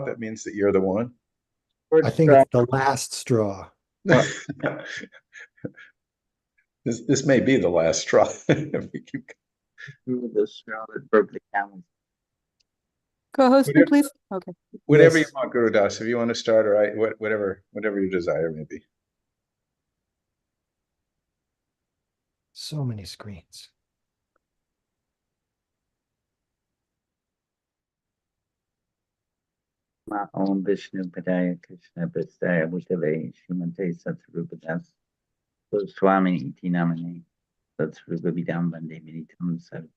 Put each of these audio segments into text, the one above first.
that means that you're the one. I think it's the last straw. This may be the last straw. We keep- The straw that broke the camel. Co-host me, Whatever- please. Okay. Whatever you Yes. want, Guru Das. If you want to start, or whatever your desire may be. So many screens. Om Vishnu Padaya Krishna Pastaya Bhutale Srimate Satsvarupadas Swami Iti Namane Satsvarupabhidam Vande Militam Sarva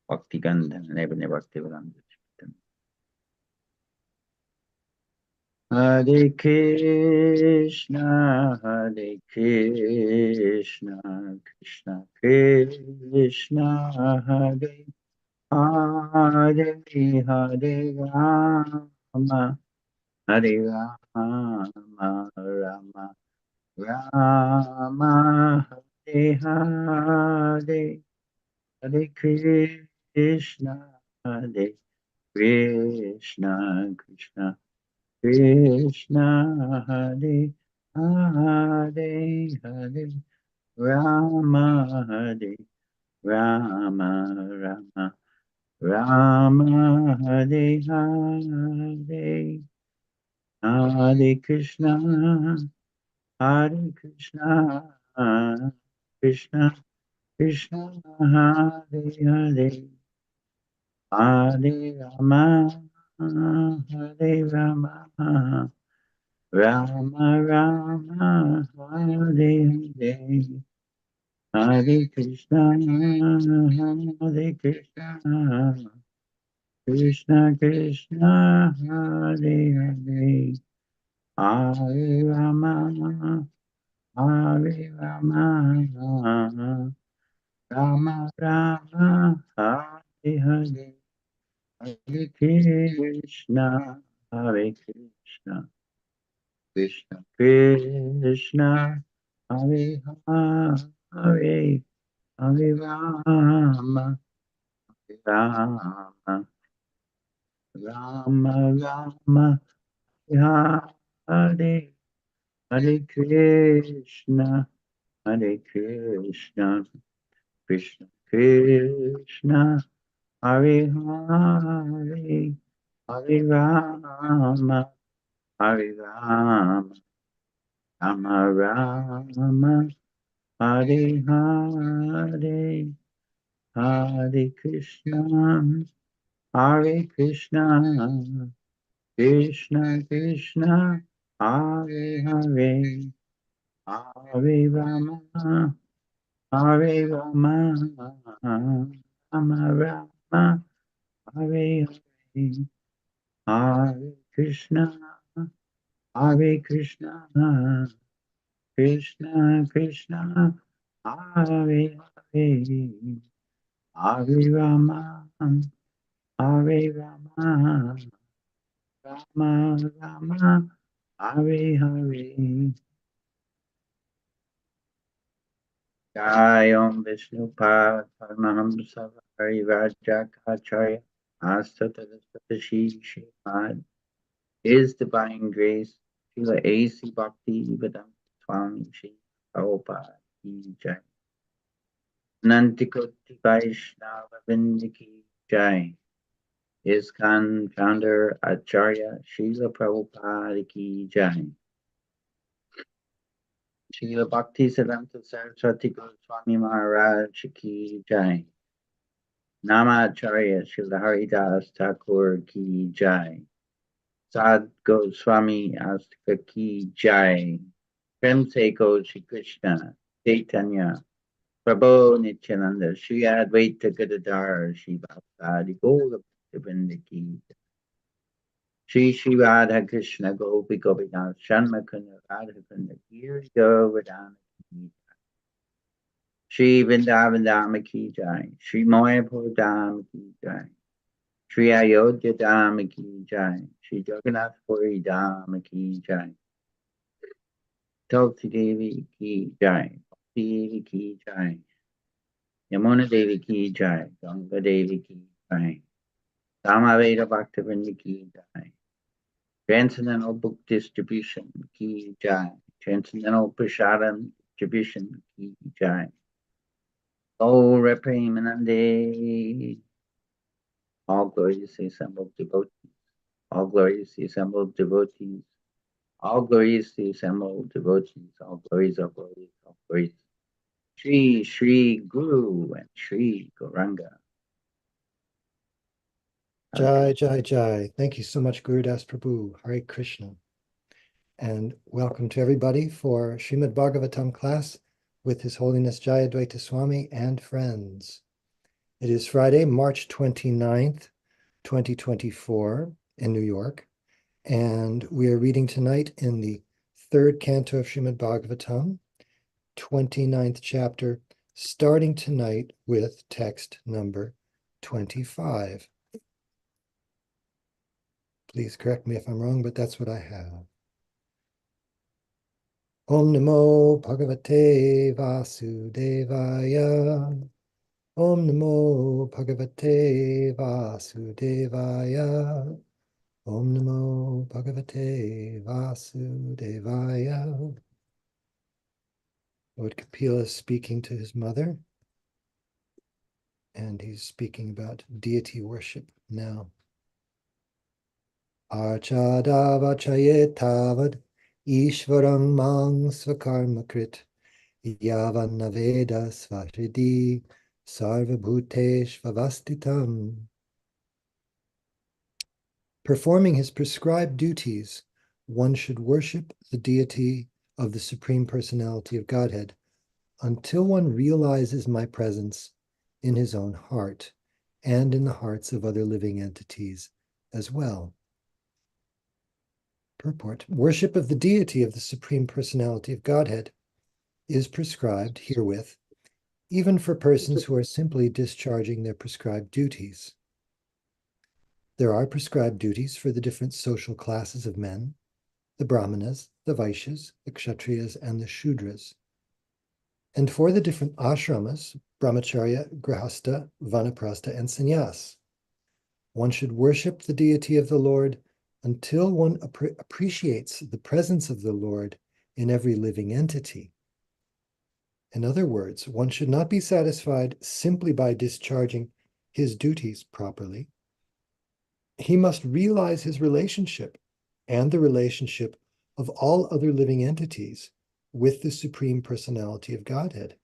Bhakti Gandhan Nebane Bhakti Vedanta Hare Krishna Krishna Krishna Hare Hare Hare Rama Hare Rama Rama Rama Hare Hare Hare Krishna Krishna Krishna Krishna Hare Hare Hare Rama Hare Rama Rama Rama Hare Hare Hare Krishna Krishna Krishna Hare Hare Hare Rama Hare Rama Rama Rama Hare Hare Hare Krishna Krishna Krishna Hare Hare Hare Rama Hare Rama Rama Rama Hare Hare Hare Krishna Krishna Krishna Hare Hare Hare Rama Rama Rama Rama Hare Hare Krishna Krishna Krishna Hare Hare Hare Rama Rama Rama Hare Hare Hare Krishna Krishna Krishna Hare Hare Hare Rama Rama Rama Rama Hare Hare Hare Krishna Krishna Krishna Hare Hare Hare Rama Rama Rama Rama Hare Hare Jai Om Vishnu Pad Paramahamsa Varivajakacharya Astadadasatashi Srimad His Divine Grace Srila A.C. Bhakti Vedanta Swami Sri Prabhupada Ki Jai Nantikoti Vaishnava Vrinda Ki Jai ISKCON founder Acharya Srila Prabhupada Ki Jai Srila Bhakti Siddhanta Saraswati Goswami Maharaj Ki Jai Namacharya Srila Haridas Thakur Ki Jai Sad Goswami Astika Ki Jai Prem Se Go Shri Krishna Caitanya Prabhu Nityananda Shri Advaita Gadadhar Shri Bhakti Gaura Bhaktivinoda Ki Jai Shri Radha Krishna Gopi Gopinath Shanmakunda Radhakunda Giri Govardhana Ki Jai Shri Vrindavan Dham Ki Jai Shri Mayapur Dham Ki Jai Shri Ayodhya Dham Ki Jai Shri Jagannath Puri Dham Ki Jai Tulsi Devi Ki Jai Bhakti Devi Ki Jai Yamuna Devi Ki Jai Ganga Devi Ki Jai Samaveda Bhaktivinoda Ki Jai Transcendental Book Distribution Ki Jai. Transcendental Prasadam Distribution Ki Jai. Oh, Reprimanande. All gloriously assembled devotees. All gloriously assembled devotees. All gloriously assembled devotees. All glories, all glories, all glories. Shri Guru and Shri Gauranga. Jai, Jai, Jai. Thank you so much, Gurudas Prabhu. Hare Krishna. And welcome to everybody for Srimad Bhagavatam class with His Holiness Jayadvaita Swami and friends. It is Friday, March 29th, 2024 in New York. And we are reading tonight in the third canto of Srimad Bhagavatam, 29th chapter, starting tonight with text number 25. Please correct me if I'm wrong, but that's what I have. Om Namo Bhagavate Vasudevaya. Om Namo Bhagavate Vasudevaya. Om Namo Bhagavate Vasudevaya. Lord Kapila is speaking to his mother, and he's speaking about deity worship now. Archadavachayetavad Ishvarang mang svakarmakrit yavanaveda svahidi sarvabhuteshvavastitam. Performing his prescribed duties, one should worship the deity of the Supreme Personality of Godhead until one realizes my presence in his own heart and in the hearts of other living entities as well. Purport. Worship of the deity of the Supreme Personality of Godhead is prescribed herewith, even for persons who are simply discharging their prescribed duties. There are prescribed duties for the different social classes of men, the Brahmanas, the Vaishyas, the Kshatriyas, and the Shudras. And for the different ashramas, Brahmacharya, Grihastha, Vanaprastha, and Sannyas. One should worship the deity of the Lord until one appreciates the presence of the Lord in every living entity. In other words, one should not be satisfied simply by discharging his duties properly. He must realize his relationship and the relationship of all other living entities with the Supreme Personality of Godhead.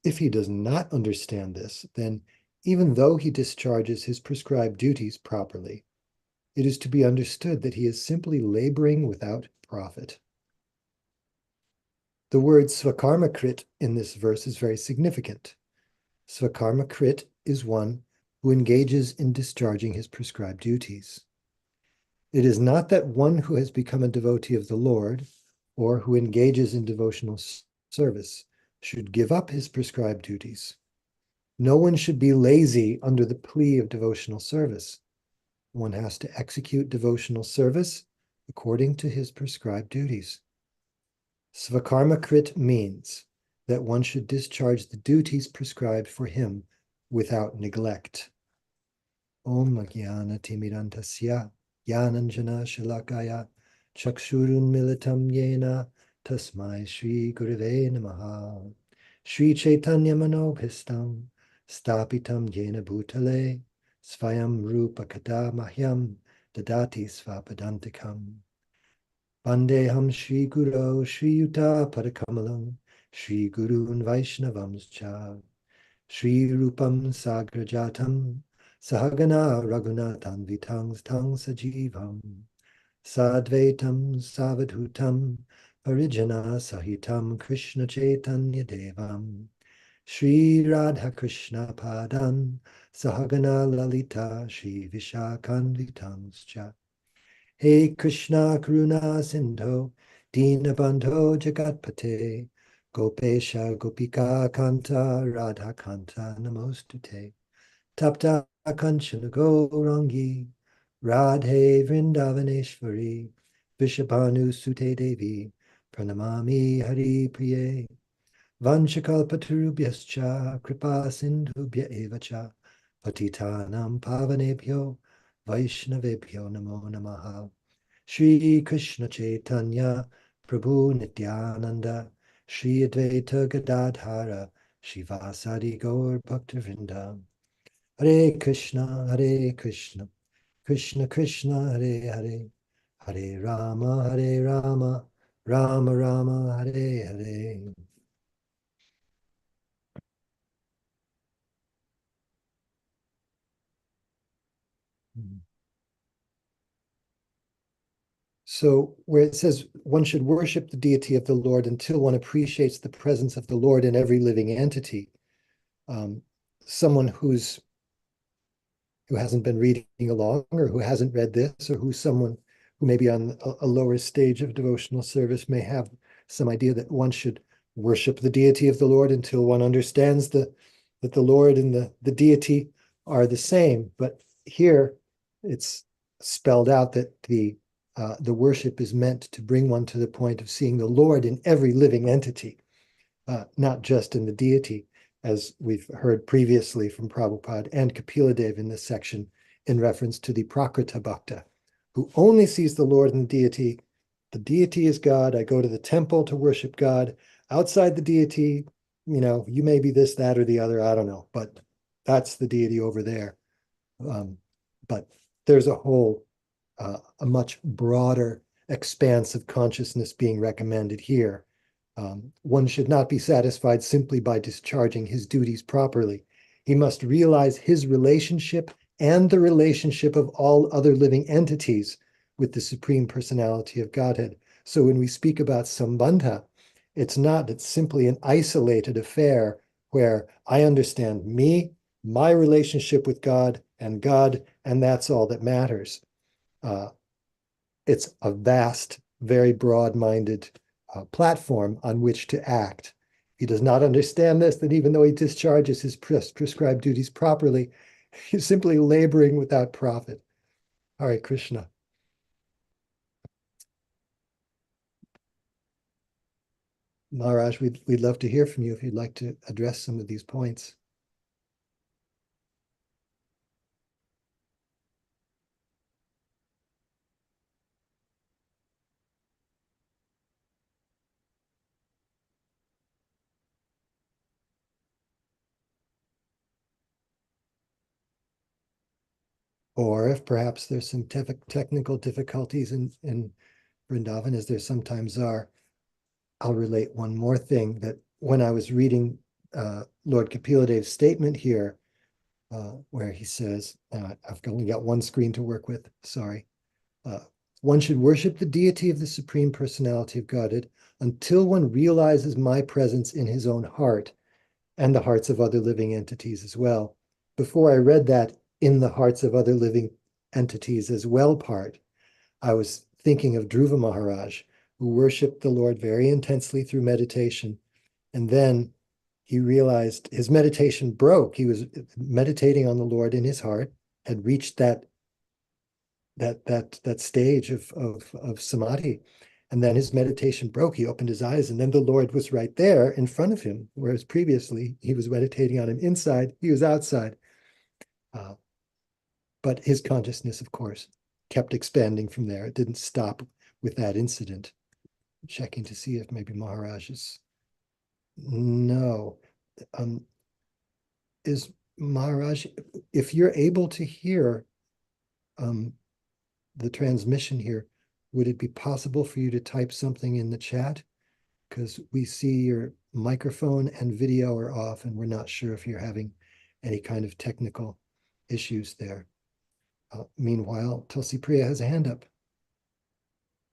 If he does not understand this, then even though he discharges his prescribed duties properly, it is to be understood that he is simply laboring without profit. The word svakarmakrit in this verse is very significant. Svakarmakrit is one who engages in discharging his prescribed duties. It is not that one who has become a devotee of the Lord or who engages in devotional service should give up his prescribed duties. No one should be lazy under the plea of devotional service. One has to execute devotional service according to his prescribed duties. Svakarmakrit means that one should discharge the duties prescribed for him without neglect. Om Jnana Timirantasya Jnananjana Shalakaya Chakshurun Militam Yena Tasmai Shri Gurave Namaha. Shri Chaitanya Manobhistam Stapitam Yena Bhutale Svayam Rupa Kada Mahyam Dadati Svapadantikam. Vandeham Shri Guru Shri Yuta Padakamalam Shri Gurun Vaishnavamscha Shri Rupam Sagrajatam Sahagana Raghunathan Vitang Tang Sajivam Sadvaitam Savadhutam Parijana Sahitam Krishna Chaitanya Devam Shri Radha Krishna Padan Sahagana Lalita Shri Vishakanvitangscha. Hey Krishna Karuna Sindho Dinabandho Jagatpate Gopesha Gopika Kanta Radha Kanta Namostute Tapta Kanchana Gourangi Radhe Vrindavaneshwari Vishabhanu Sute Devi Pranamami Hari Priye Vanchakalpatarubhyascha Kripa Sindhubhya Evacha Patitanam Pavanebhyo Vaishnavebhyo Namo Namaha. Shri Krishna Chaitanya Prabhu Nityananda Shri Advaita Gadadhara Shivasadi Gaur Bhaktivinoda. Hare Krishna, Krishna Krishna, Hare Hare, Hare Rama, Rama Rama, Hare Hare. So where it says one should worship the deity of the Lord until one appreciates the presence of the Lord in every living entity, someone who hasn't been reading along, or who hasn't read this, or who's someone who may be on a lower stage of devotional service may have some idea that one should worship the deity of the Lord until one understands that the Lord and the deity are the same. But here it's spelled out that the worship is meant to bring one to the point of seeing the Lord in every living entity, not just in the deity, as we've heard previously from Prabhupada and Kapila Dev in this section in reference to the Prakrita Bhakta, who only sees the Lord in the deity. The deity is God. I go to the temple to worship God. Outside the deity, you may be this, that, or the other, I don't know, but that's the deity over there. But there's a much broader expanse of consciousness being recommended here. One should not be satisfied simply by discharging his duties properly. He must realize his relationship and the relationship of all other living entities with the Supreme Personality of Godhead. So when we speak about Sambandha, it's simply an isolated affair where I understand me, my relationship with God, and that's all that matters. It's a vast, very broad-minded platform on which to act. He does not understand this, that even though he discharges his prescribed duties properly, he's simply laboring without profit. Hare Krishna. Maharaj, we'd love to hear from you if you'd like to address some of these points. Or if perhaps there's some technical difficulties in Vrindavan, as there sometimes are, I'll relate one more thing, that when I was reading Lord Kapila Dev's statement here, where he says, I've only got one screen to work with, sorry. One should worship the deity of the Supreme Personality of Godhead until one realizes my presence in his own heart and the hearts of other living entities as well. Before I read that in the hearts of other living entities as well part, I was thinking of Dhruva Maharaj, who worshiped the Lord very intensely through meditation. And then he realized his meditation broke. He was meditating on the Lord in his heart, had reached that stage of samadhi. And then his meditation broke. He opened his eyes, and then the Lord was right there in front of him, whereas previously he was meditating on him inside, he was outside. But his consciousness, of course, kept expanding from there. It didn't stop with that incident. Checking to see if maybe Maharaj is... No. Is Maharaj, if you're able to hear the transmission here, would it be possible for you to type something in the chat? Because we see your microphone and video are off, and we're not sure if you're having any kind of technical issues there. Meanwhile, Tulsi Priya has a hand up.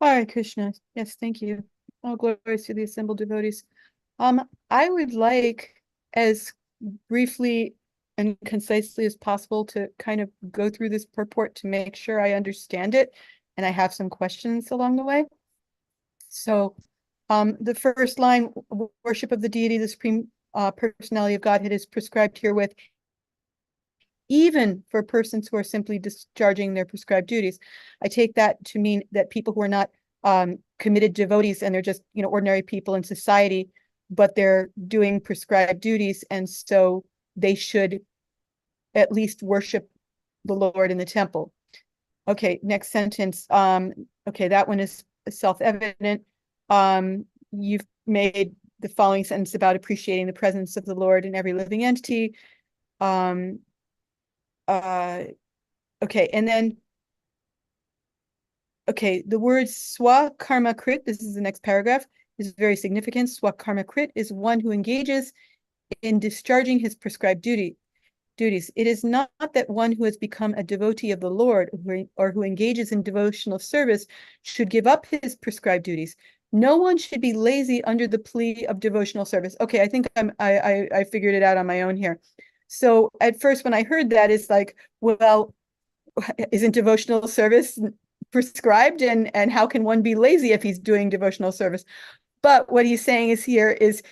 Hare Krishna. Yes, thank you. All glories to the assembled devotees. I would like, as briefly and concisely as possible, to kind of go through this purport to make sure I understand it, and I have some questions along the way. So, the first line, worship of the deity, the Supreme Personality of Godhead, is prescribed herewith, even for persons who are simply discharging their prescribed duties. I take that to mean that people who are not committed devotees, and they're just, ordinary people in society, but they're doing prescribed duties, and so they should at least worship the Lord in the temple. Okay, next sentence. Okay, that one is self-evident. You've made the following sentence about appreciating the presence of the Lord in every living entity. Okay, and then okay, the word swa-karma-krit, this is the next paragraph, is very significant. Swa-karma-krit is one who engages in discharging his prescribed duties. It is not that one who has become a devotee of the Lord or who engages in devotional service should give up his prescribed duties. No one should be lazy under the plea of devotional service. Okay, I think I figured it out on my own here. So at first, when I heard that, it's like, well, isn't devotional service prescribed, and how can one be lazy if he's doing devotional service? But what he's saying is here is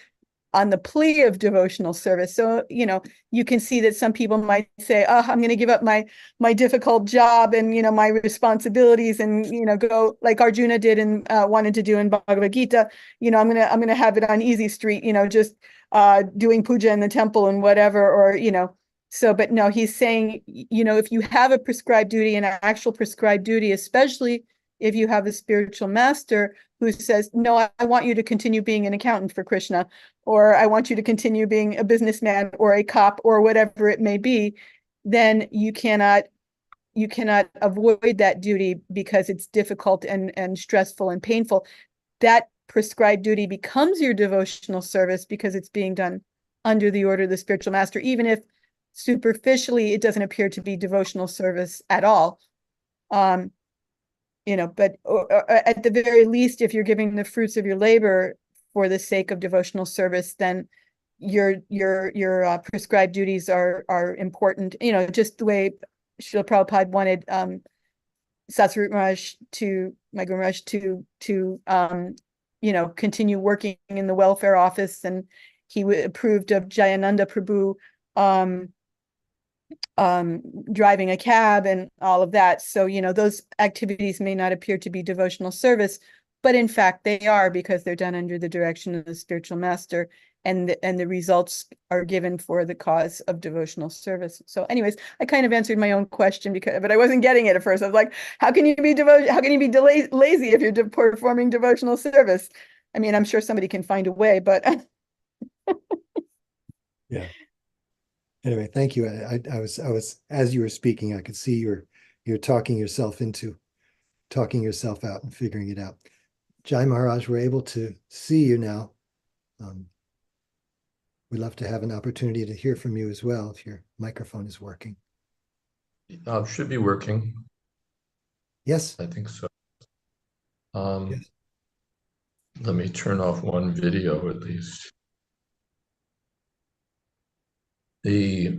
on the plea of devotional service. So, you can see that some people might say, oh, I'm going to give up my difficult job and, my responsibilities and, go like Arjuna did and wanted to do in Bhagavad Gita. I'm going to have it on easy street, just doing puja in the temple and whatever, or, so, but no, he's saying, if you have a prescribed duty, an actual prescribed duty, especially if you have a spiritual master who says, no, I want you to continue being an accountant for Krishna, or I want you to continue being a businessman or a cop or whatever it may be, then you cannot avoid that duty because it's difficult and stressful and painful. That prescribed duty becomes your devotional service because it's being done under the order of the spiritual master, even if superficially it doesn't appear to be devotional service at all. But at the very least, if you're giving the fruits of your labor for the sake of devotional service, then your prescribed duties are important. Just the way Srila Prabhupada wanted Satsvarup Maharaj my Guru Maharaj to continue working in the welfare office, and he approved of Jayananda Prabhu driving a cab and all of that. So, those activities may not appear to be devotional service, but in fact they are, because they're done under the direction of the spiritual master, and the results are given for the cause of devotional service. So anyways, I kind of answered my own question but I wasn't getting it at first. I was like, how can you be lazy if you're performing devotional service? I mean, I'm sure somebody can find a way, but Yeah. Anyway, thank you. I was as you were speaking, I could see you're talking yourself out and figuring it out. Jai Maharaj, we're able to see you now. We'd love to have an opportunity to hear from you as well if your microphone is working. Should be working. Yes. I think so. Yes. Let me turn off one video at least. I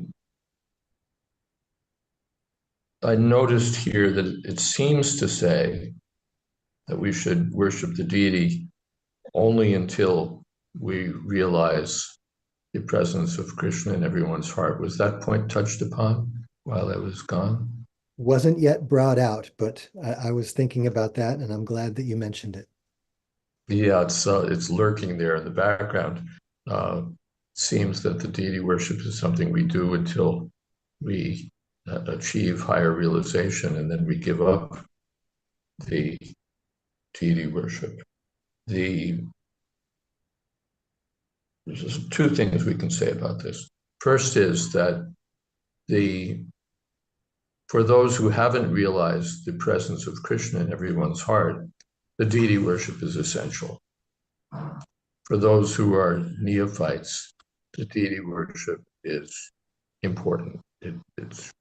noticed here that it seems to say that we should worship the deity only until we realize the presence of Krishna in everyone's heart. Was that point touched upon while I was gone? Wasn't yet brought out, but I was thinking about that, and I'm glad that you mentioned it. Yeah, it's lurking there in the background. Seems that the deity worship is something we do until we achieve higher realization, and then we give up the deity worship. There's just two things we can say about this. First is that for those who haven't realized the presence of Krishna in everyone's heart, the deity worship is essential. For those who are neophytes, the deity worship is important. It's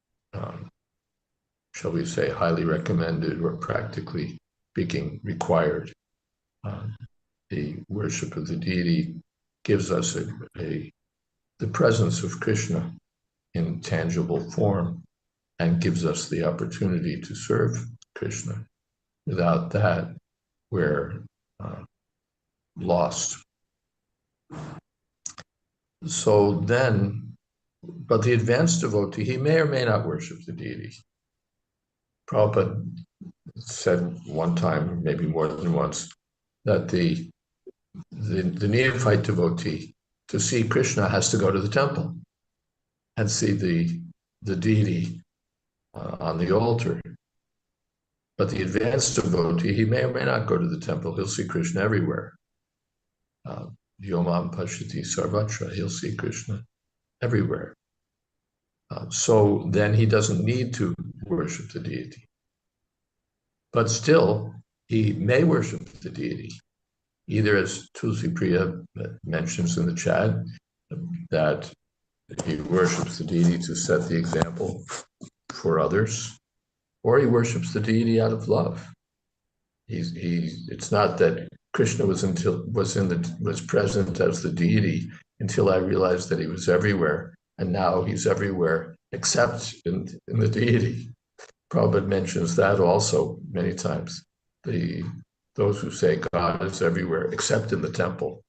shall we say, highly recommended, or practically speaking, required. The worship of the deity gives us the presence of Krishna in tangible form, and gives us the opportunity to serve Krishna. Without that, we're lost. So then, but the advanced devotee, he may or may not worship the deity. Prabhupada said one time, maybe more than once, that the neophyte devotee, to see Krishna, has to go to the temple and see the deity on the altar. But the advanced devotee, he may or may not go to the temple. He'll see Krishna everywhere. Yomam Pashati Sarvatra, he'll see Krishna everywhere. So then he doesn't need to worship the deity. But still, he may worship the deity, either as Tulsi Priya mentions in the chat, that he worships the deity to set the example for others, or he worships the deity out of love. It's not that Krishna was present as the deity until I realized that he was everywhere, and now he's everywhere except in the deity. Prabhupada mentions that also many times. Those who say God is everywhere except in the temple.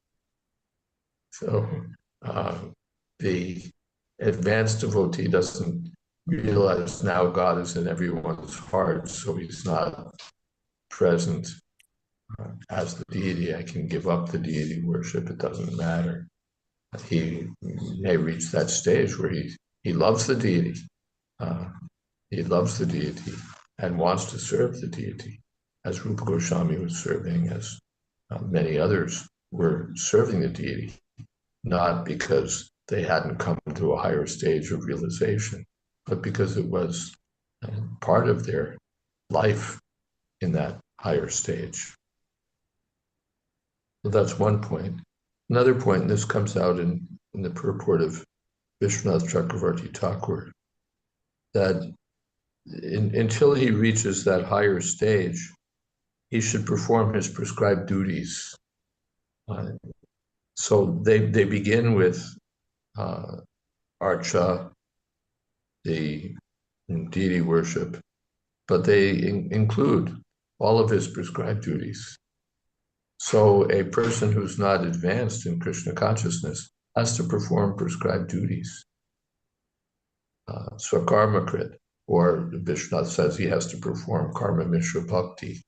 So the advanced devotee doesn't realize now God is in everyone's heart, so he's not present as the deity. I can give up the deity worship, it doesn't matter. He may reach that stage where he loves the deity. He loves the deity and wants to serve the deity, as Rupa Goswami was serving, as many others were serving the deity, not because they hadn't come to a higher stage of realization, but because it was part of their life in that higher stage. So that's one point. Another point, and this comes out in the purport of Vishwanath Chakravarti Thakur, that until he reaches that higher stage, he should perform his prescribed duties. So they begin with archa, the deity worship, but they include all of his prescribed duties. So a person who's not advanced in Krishna consciousness has to perform prescribed duties. Swakarmakrit, or Vishwanath says he has to perform karma mishra bhakti,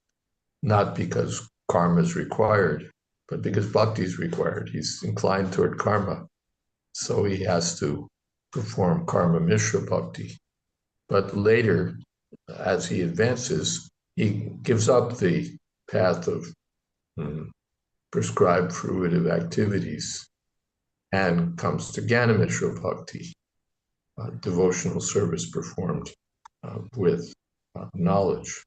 not because karma is required, but because bhakti is required. He's inclined toward karma, so he has to perform karma mishra bhakti. But later, as he advances, he gives up the path of prescribed fruitive activities and comes to Jnana Mishra Bhakti, devotional service performed with knowledge.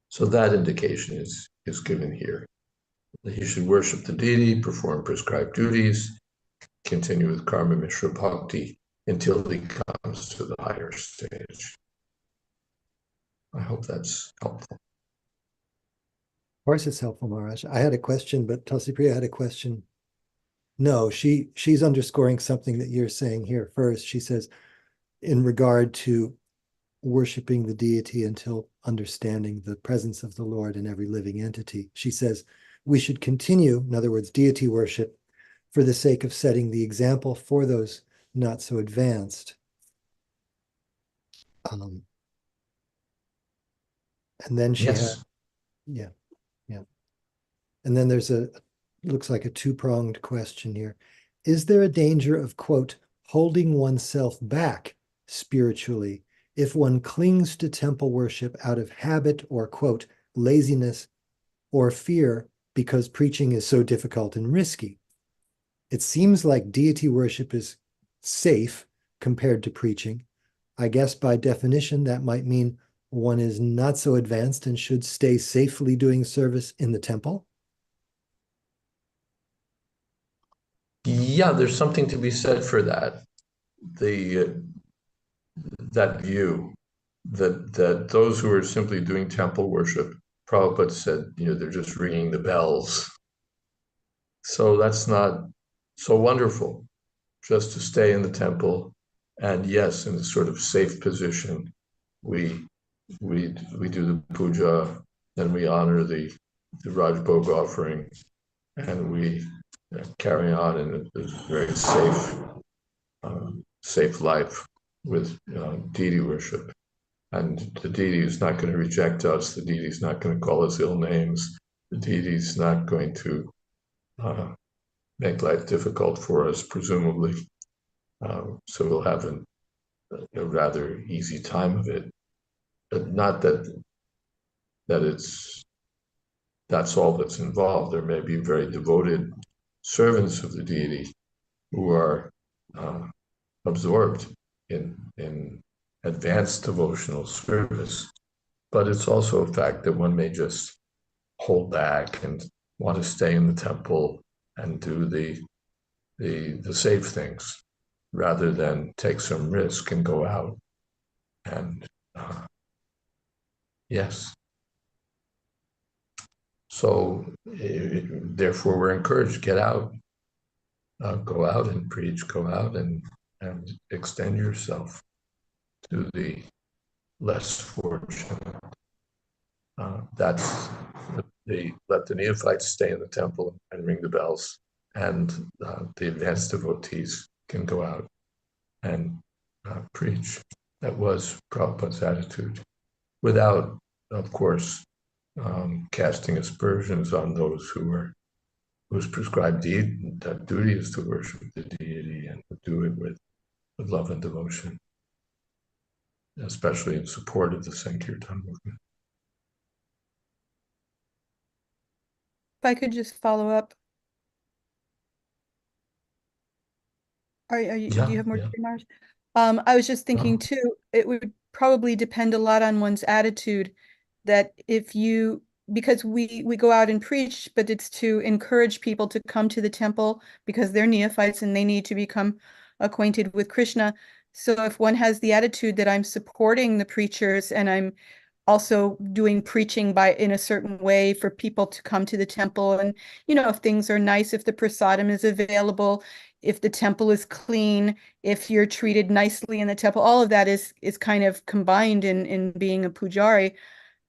So that indication is given here. He should worship the deity, perform prescribed duties, continue with Karma Mishra Bhakti until he comes to the higher stage. I hope that's helpful. Of course it's helpful, Maharaj. I had a question, but Tulsi Priya had a question. No, she's underscoring something that you're saying here first. She says, in regard to worshiping the deity until understanding the presence of the Lord in every living entity, she says, we should continue, in other words, deity worship, for the sake of setting the example for those not so advanced. And then she had, yeah. And then there's looks like a two-pronged question here. Is there a danger of, quote, holding oneself back spiritually if one clings to temple worship out of habit or, quote, laziness or fear because preaching is so difficult and risky? It seems like deity worship is safe compared to preaching. I guess by definition, that might mean one is not so advanced and should stay safely doing service in the temple. Yeah, there's something to be said for that. That view that those who are simply doing temple worship, Prabhupada said, they're just ringing the bells. So that's not so wonderful, just to stay in the temple. And yes, in a sort of safe position, we do the puja, and we honor the Rajbhog offering, and we carry on in a very safe life with deity worship. And the deity is not going to reject us. The deity is not going to call us ill names. The deity is not going to make life difficult for us, presumably. So we'll have a rather easy time of it. not that that's all that's involved. There may be very devoted servants of the deity who are absorbed in advanced devotional service. But it's also a fact that one may just hold back and want to stay in the temple and do the safe things rather than take some risk and go out. And yes. So therefore we're encouraged, get out, go out and preach, go out and extend yourself to the less fortunate. That's let the neophytes stay in the temple and ring the bells, and the advanced devotees can go out and preach. That was Prabhupada's attitude, without, of course, casting aspersions on those whose prescribed duty is to worship the deity and to do it with love and devotion, especially in support of the Sankirtan movement. If I could just follow up. Do you have more to say, Marge? I was just thinking too, it would probably depend a lot on one's attitude, that because we go out and preach, but it's to encourage people to come to the temple because they're neophytes and they need to become acquainted with Krishna. So if one has the attitude that I'm supporting the preachers and I'm also doing preaching in a certain way for people to come to the temple, and if things are nice, if the prasadam is available, if the temple is clean, if you're treated nicely in the temple, all of that is kind of combined in being a pujari.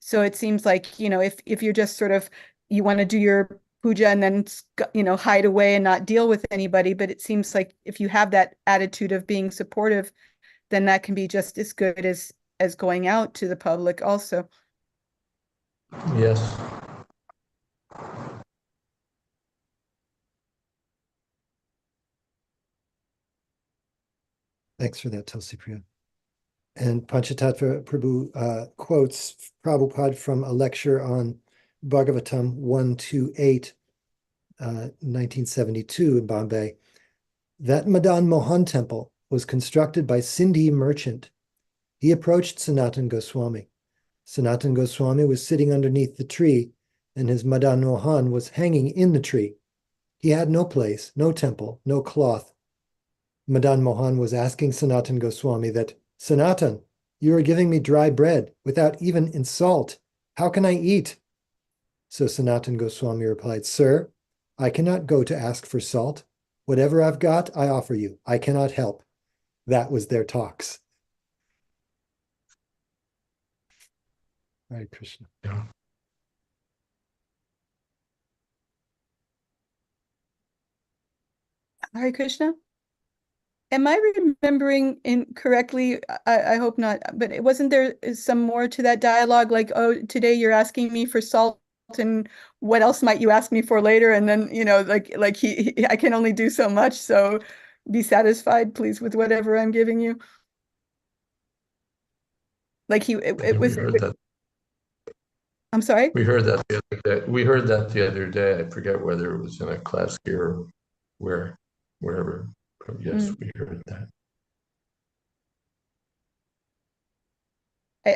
So it seems like, if you're just sort of, you want to do your puja and then, hide away and not deal with anybody, but it seems like if you have that attitude of being supportive, then that can be just as good as going out to the public also. Yes. Thanks for that, Tulsi Priya. And Panchatattva Prabhu quotes Prabhupada from a lecture on Bhagavatam 128, 1972 in Bombay. That Madan Mohan temple was constructed by Sindhi merchant. He approached Sanatan Goswami. Sanatan Goswami was sitting underneath the tree, and his Madan Mohan was hanging in the tree. He had no place, no temple, no cloth. Madan Mohan was asking Sanatan Goswami that, Sanatan, you are giving me dry bread without even in salt. How can I eat? So Sanatan Goswami replied, Sir, I cannot go to ask for salt. Whatever I've got, I offer you. I cannot help. That was their talks. Hare Krishna. Yeah. Hare Krishna. Am I remembering incorrectly? I hope not, but wasn't there some more to that dialogue? Like, oh, today you're asking me for salt, and what else might you ask me for later? And then, I can only do so much, so be satisfied, please, with whatever I'm giving you. Like it was. That. I'm sorry? We heard that the other day. We heard that the other day. I forget whether it was in a class here or wherever. But yes, we heard that.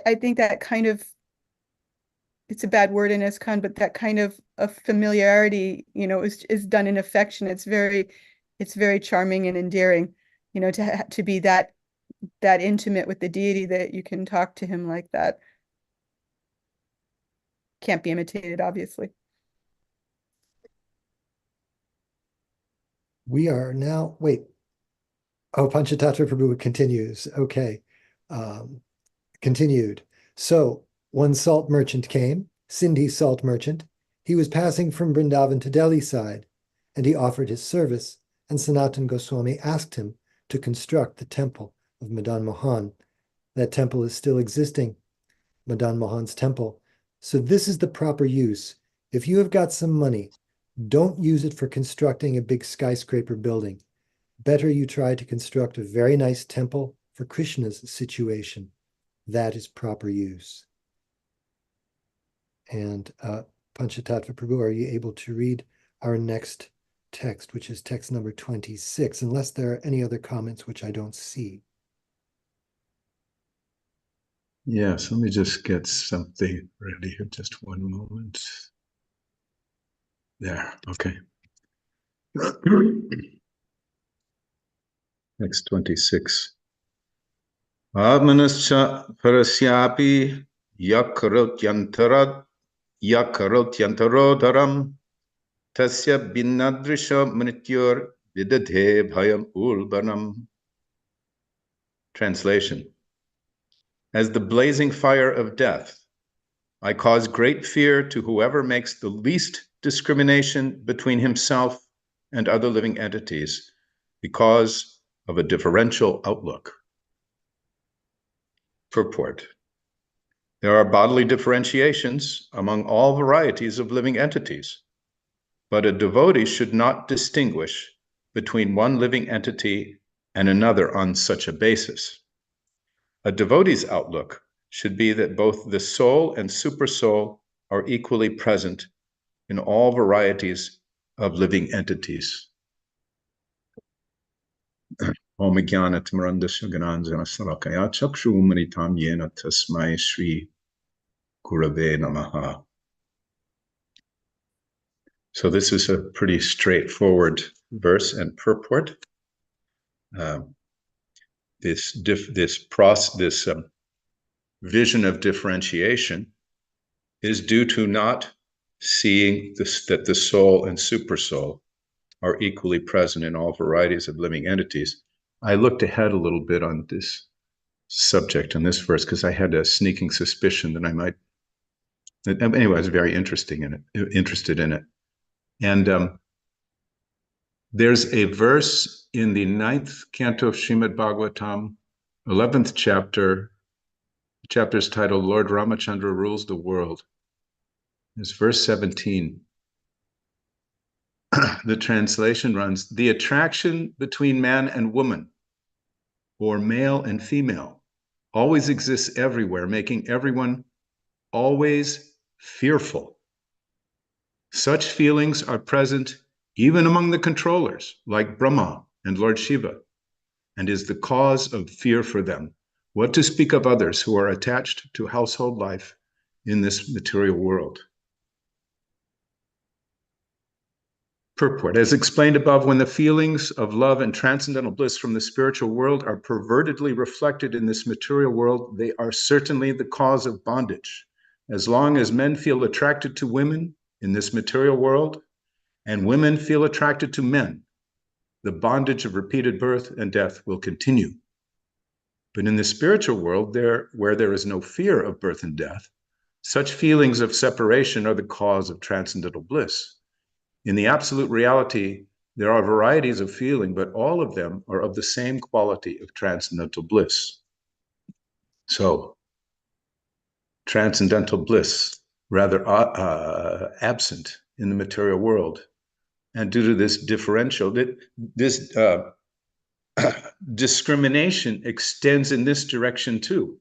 I think that kind of, it's a bad word in ISKCON, but that kind of a familiarity, is done in affection. It's very charming and endearing, to be that intimate with the deity that you can talk to him like that. Can't be imitated, obviously. We are now, wait. Oh, Panchatattva Prabhu continues. Okay. Continued. So one salt merchant came, Sindhi salt merchant. He was passing from Vrindavan to Delhi side, and he offered his service, and Sanatan Goswami asked him to construct the temple of Madan Mohan. That temple is still existing, Madan Mohan's temple. So this is the proper use. If you have got some money, don't use it for constructing a big skyscraper building. Better you try to construct a very nice temple for Krishna's situation. that is proper use. And Panchatattva Prabhu, are you able to read our next text, which is text number 26, unless there are any other comments which I don't see? Yes, let me just get something ready here. Just one moment. There, okay. Next 26. Atmanascha parasyapi yakarotyantarodharam tasya binadrisha mrityur vidadhe bhayam ulbanam. Translation. As the blazing fire of death, I cause great fear to whoever makes the least discrimination between himself and other living entities because of a differential outlook. Purport. There are bodily differentiations among all varieties of living entities, but a devotee should not distinguish between one living entity and another on such a basis. A devotee's outlook should be that both the soul and supersoul are equally present in all varieties of living entities. Om Jnana-timirandasya Gananjana Salakaya Chakshumaritam Yena Tasmai Shri Gurave Namaha. So this is a pretty straightforward verse and purport. This vision of differentiation is due to not seeing that the soul and supersoul are equally present in all varieties of living entities. I looked ahead a little bit on this subject in this verse because I had a sneaking suspicion that I might. Anyway, I was very interested in it. And there's a verse in the 9th canto of Srimad Bhagavatam, 11th chapter. The chapter is titled Lord Ramachandra Rules the World. It's verse 17. The translation runs, the attraction between man and woman, or male and female, always exists everywhere, making everyone always fearful. Such feelings are present even among the controllers, like Brahma and Lord Shiva, and is the cause of fear for them. What to speak of others who are attached to household life in this material world? Purport. As explained above, when the feelings of love and transcendental bliss from the spiritual world are pervertedly reflected in this material world, they are certainly the cause of bondage. As long as men feel attracted to women in this material world, and women feel attracted to men, the bondage of repeated birth and death will continue. But in the spiritual world, where there is no fear of birth and death, such feelings of separation are the cause of transcendental bliss. In the absolute reality, there are varieties of feeling, but all of them are of the same quality of transcendental bliss. So, transcendental bliss, rather absent in the material world. And due to this differential, this discrimination extends in this direction too.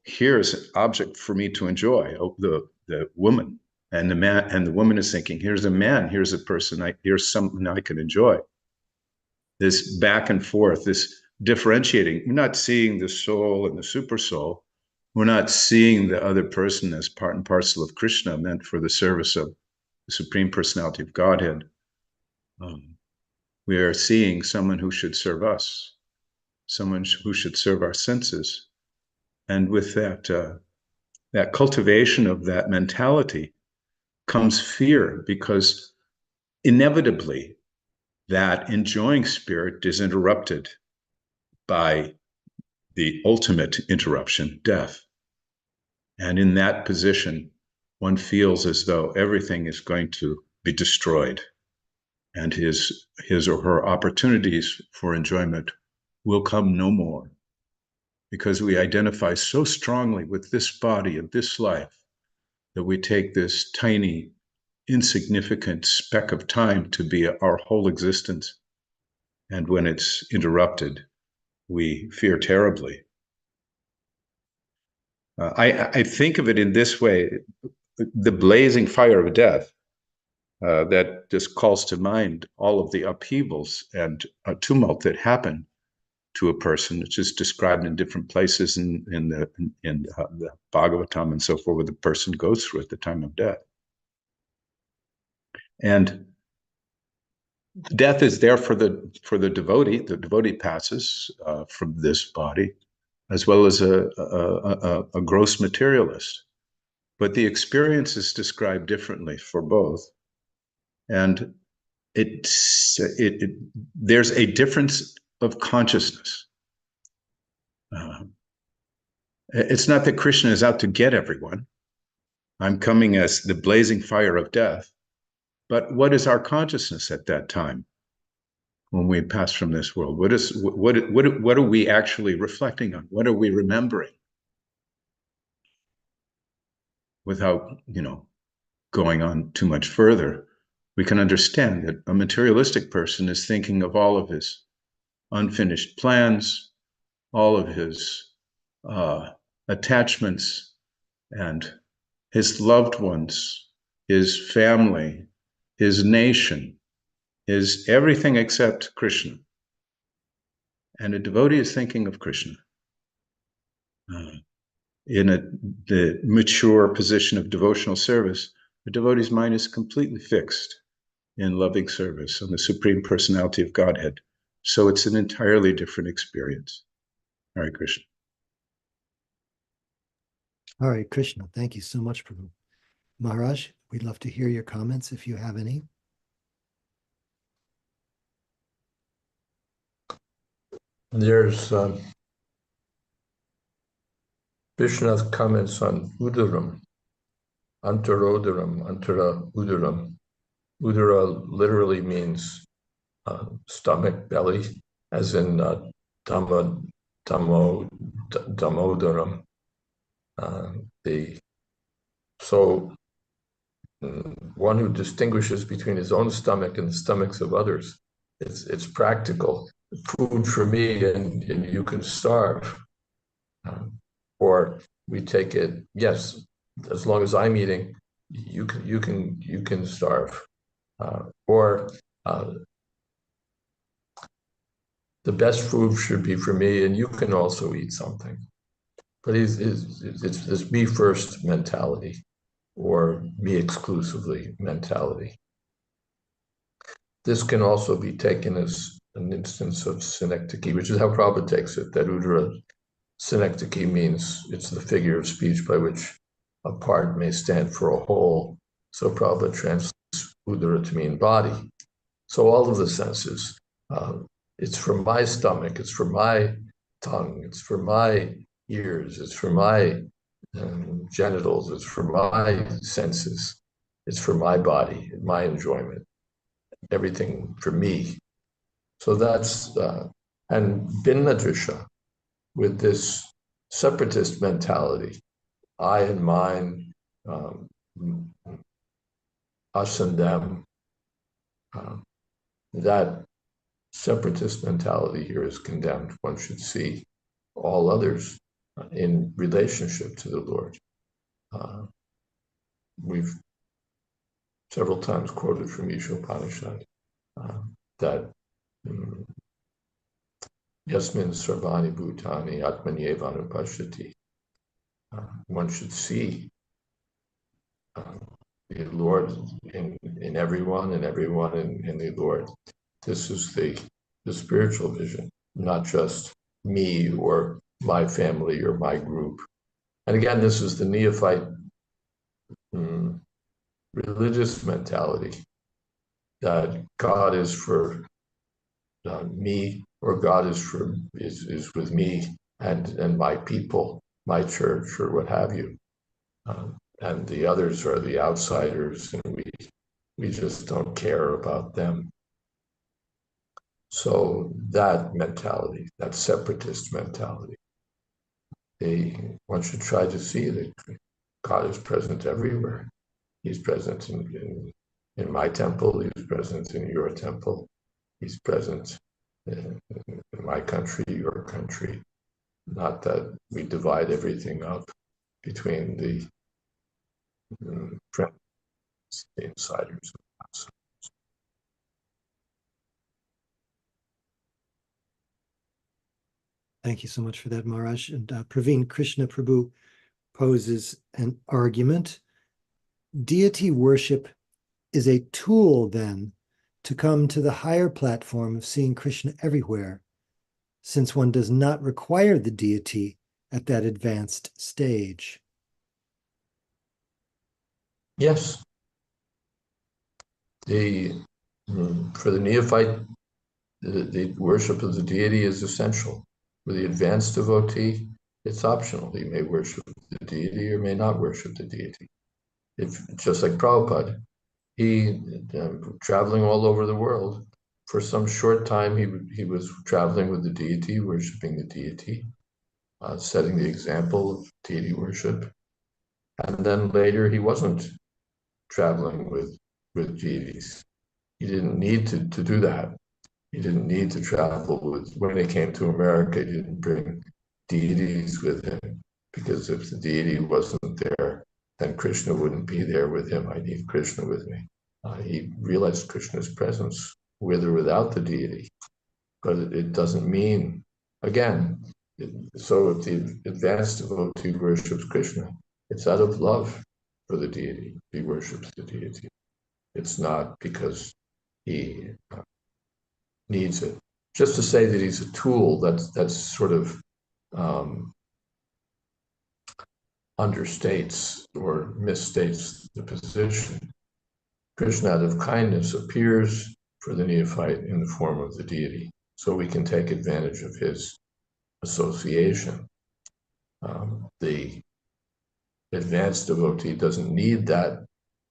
Here's an object for me to enjoy, the woman. And the man and the woman is thinking, here's a man, here's a person, here's something I can enjoy. This back and forth, this differentiating. We're not seeing the soul and the super soul. We're not seeing the other person as part and parcel of Krishna, meant for the service of the Supreme Personality of Godhead. We are seeing someone who should serve us, someone who should serve our senses. And with that cultivation of that mentality comes fear, because inevitably that enjoying spirit is interrupted by the ultimate interruption, death. And in that position, one feels as though everything is going to be destroyed, and his or her opportunities for enjoyment will come no more, because we identify so strongly with this body and this life that we take this tiny, insignificant speck of time to be our whole existence. And when it's interrupted, we fear terribly. I think of it in this way: the blazing fire of death that just calls to mind all of the upheavals and tumult that happen to a person, which is described in different places in the Bhagavatam and so forth, what the person goes through at the time of death. And death is there for the devotee. The devotee passes from this body, as well as a gross materialist. But the experience is described differently for both. And there's a difference of consciousness. It's not that Krishna is out to get everyone. I'm coming as the blazing fire of death. But what is our consciousness at that time when we pass from this world? What are we actually reflecting on? What are we remembering? Without, going on too much further, we can understand that a materialistic person is thinking of all of his unfinished plans, all of his attachments, and his loved ones, his family, his nation, his everything except Krishna. And a devotee is thinking of Krishna in the mature position of devotional service. The devotee's mind is completely fixed in loving service on the Supreme Personality of Godhead. So it's an entirely different experience. Hare Krishna. Hare Krishna. Thank you so much, Prabhu. Maharaj, we'd love to hear your comments if you have any. There's Krishna's comments on udaram, antarodaram, antara udaram. Udara literally means stomach, belly, as in damodaram. One who distinguishes between his own stomach and the stomachs of others. It's practical. Food for me, and you can starve. Or we take it, yes, as long as I'm eating, you can starve. The best food should be for me, and you can also eat something. But it's this me first mentality, or me exclusively mentality. This can also be taken as an instance of synecdoche, which is how Prabhupada takes it, that udara synecdoche means it's the figure of speech by which a part may stand for a whole. So Prabhupada translates udara to mean body. So all of the senses, it's from my stomach, it's from my tongue, it's from my ears, it's from my genitals, it's from my senses, it's for my body, my enjoyment, everything for me. So that's, and Binmadrisha, with this separatist mentality, I and mine, us and them, that separatist mentality here is condemned. One should see all others in relationship to the Lord. We've several times quoted from Ishopanishad that Yasmin Sarvani Bhutani Atmanyevanu Pashyati. One should see the Lord in everyone, and everyone in the Lord. This is the spiritual vision, not just me or my family or my group. And again, this is the neophyte religious mentality that God is for me, or God is with me and my people, my church, or what have you, and the others are the outsiders, and we just don't care about them. So that mentality, that separatist mentality, one should try to see that God is present everywhere. He's present in my temple, he's present in your temple, he's present in my country, your country. Not that we divide everything up. between the friends, the insiders. Thank you so much for that, Maharaj. And Praveen Krishna Prabhu poses an argument. Deity worship is a tool, then, to come to the higher platform of seeing Krishna everywhere, since one does not require the deity at that advanced stage. Yes. For the neophyte, the worship of the deity is essential. For the advanced devotee, it's optional. He may worship the deity or may not worship the deity. Just like Prabhupada, he traveling all over the world. For some short time, he was traveling with the deity, worshiping the deity, setting the example of deity worship. And then later, he wasn't traveling with deities. He didn't need to do that. He didn't need to travel with, when he came to America, he didn't bring deities with him, because if the deity wasn't there, then Krishna wouldn't be there with him. I need Krishna with me. He realized Krishna's presence with or without the deity, but it doesn't mean, again, so if the advanced devotee worships Krishna, it's out of love for the deity. He worships the deity. It's not because he needs it. Just to say that he's a tool, that's sort of understates or misstates the position. Krishna, out of kindness, appears for the neophyte in the form of the deity, so we can take advantage of his association. The advanced devotee doesn't need that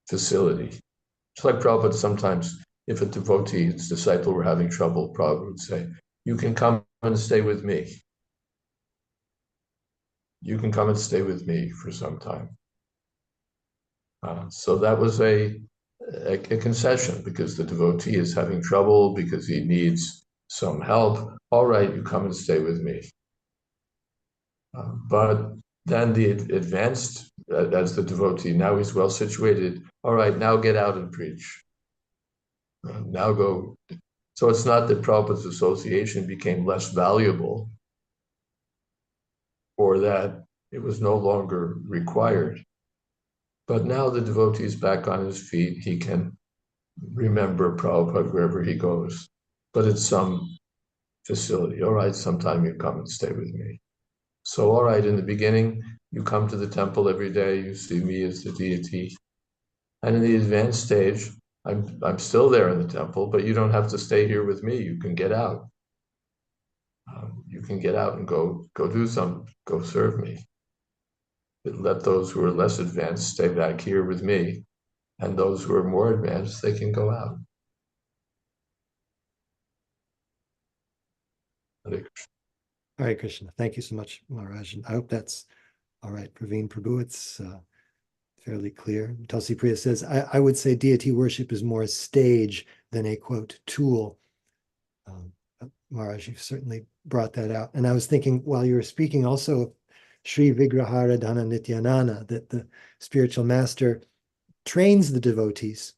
facility. It's like Prabhupada sometimes, if a devotee, his disciple, were having trouble, Prabhupada would say, you can come and stay with me. You can come and stay with me for some time. So that was a concession, because the devotee is having trouble, because he needs some help. All right, you come and stay with me. But then the advanced, as the devotee, now he's well situated. All right, now get out and preach. Now go. So it's not that Prabhupada's association became less valuable, or that it was no longer required. But now the devotee is back on his feet. He can remember Prabhupada wherever he goes. But it's some facility. All right, sometime you come and stay with me. So, all right, in the beginning, you come to the temple every day. You see me as the deity. And in the advanced stage, I'm still there in the temple, but you don't have to stay here with me. You can get out. You can get out and go serve me. But let those who are less advanced stay back here with me, and those who are more advanced, they can go out. Hare Krishna. Thank you so much, Maharaj. And I hope that's all right. Praveen Prabhu, it's fairly clear. Tulsi Priya says, I would say deity worship is more a stage than a, quote, tool. Maharaj, you've certainly brought that out. And I was thinking while you were speaking also of Sri Vigraharadhana Nityananda, that the spiritual master trains the devotees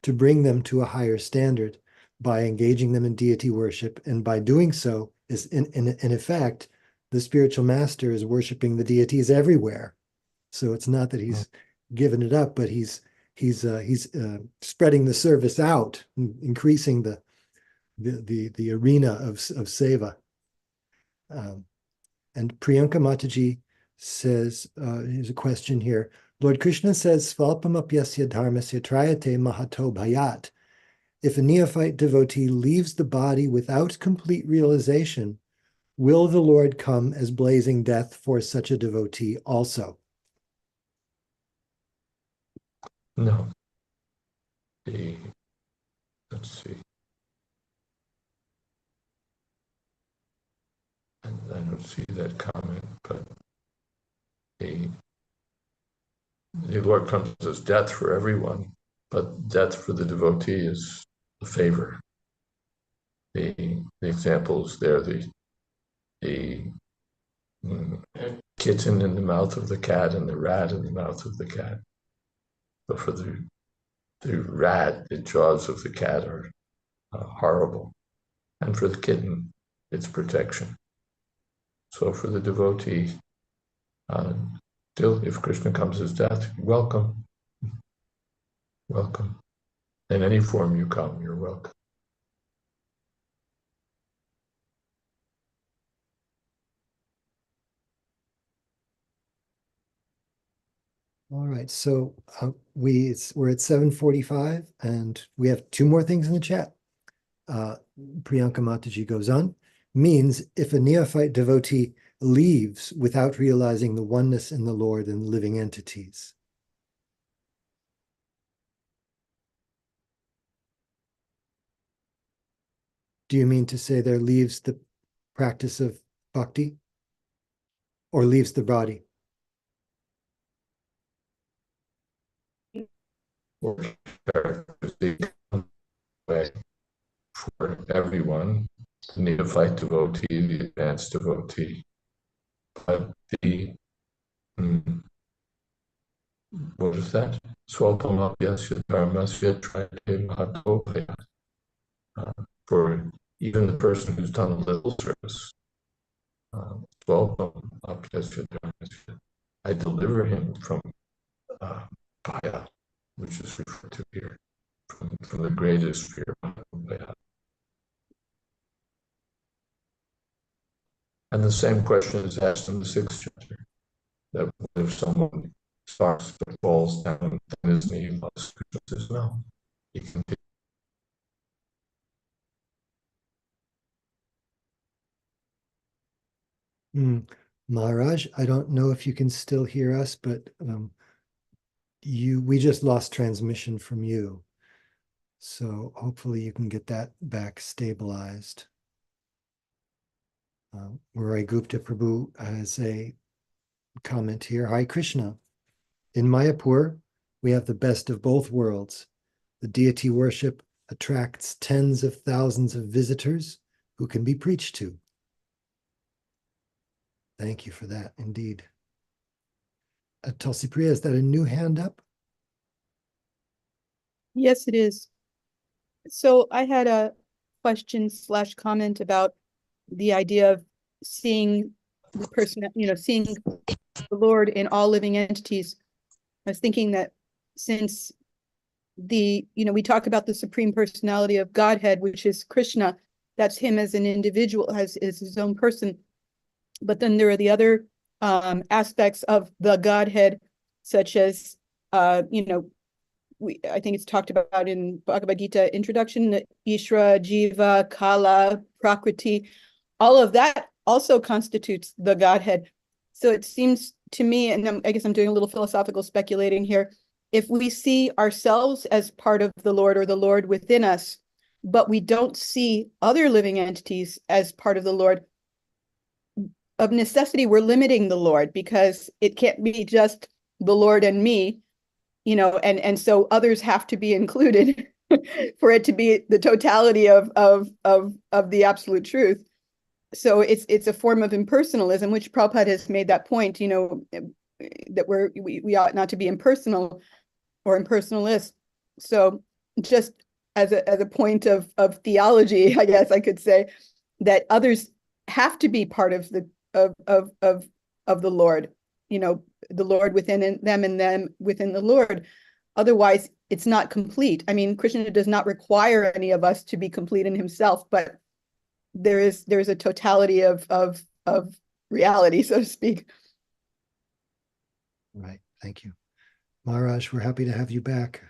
to bring them to a higher standard by engaging them in deity worship. And by doing so, is in effect, the spiritual master is worshiping the deities everywhere. So it's not that he's given it up, but he's spreading the service out, increasing the arena of seva. And Priyanka Mataji says, here's a question here. Lord Krishna says, Svalpamapyasya dharmasya trayate mahato bhayat. If a neophyte devotee leaves the body without complete realization, will the Lord come as blazing death for such a devotee also? No. Let's see. I don't see that comment, but the Lord comes as death for everyone, but death for the devotee is a favor. The examples there, the king kitten in the mouth of the cat and the rat in the mouth of the cat. But for the rat, the jaws of the cat are horrible. And for the kitten, it's protection. So for the devotee, still, if Krishna comes as death, welcome. Welcome. In any form you come, you're welcome. All right, so we're at 7:45 and we have two more things in the chat. Priyanka Mataji goes on, means if a neophyte devotee leaves without realizing the oneness in the Lord and living entities. Do you mean to say there leaves the practice of bhakti or leaves the body? Or way for everyone, the neophyte devotee, the advanced devotee. But the what is that? Swalpamapyasya dharmasya trayate mahatopaya. For even the person who's done a little service, swalpamapyasya dharmasya, I deliver him from Paya, which is referred to here, from the greatest fear. And the same question is asked in the 6th chapter, that if someone starts but falls down, then his knee must. Krishna says no. He can Maharaj, I don't know if you can still hear us, but we just lost transmission from you. So hopefully you can get that back stabilized. Murai Gupta Prabhu has a comment here. Hi Krishna. In Mayapur, we have the best of both worlds. The deity worship attracts tens of thousands of visitors who can be preached to. Thank you for that, indeed. Tulsi Priya, is that a new hand up? Yes, it is. So I had a question / comment about the idea of seeing the person, seeing the Lord in all living entities. I was thinking that since we talk about the Supreme Personality of Godhead, which is Krishna, that's him as an individual, as his own person. But then there are the other aspects of the Godhead, such as, I think it's talked about in Bhagavad Gita introduction, Ishra, Jiva, Kala, Prakriti, all of that also constitutes the Godhead. So it seems to me, and I guess I'm doing a little philosophical speculating here, if we see ourselves as part of the Lord or the Lord within us, but we don't see other living entities as part of the Lord, of necessity, we're limiting the Lord, because it can't be just the Lord and me, and so others have to be included for it to be the totality of the absolute truth. So it's a form of impersonalism, which Prabhupada has made that point, that we ought not to be impersonal or impersonalist. So just as a point of theology, I guess I could say that others have to be part of the the Lord, the Lord within them and them within the Lord. Otherwise, it's not complete. I mean, Krishna does not require any of us to be complete in himself, but there is a totality of reality, so to speak. Right. Thank you. Maharaj, we're happy to have you back.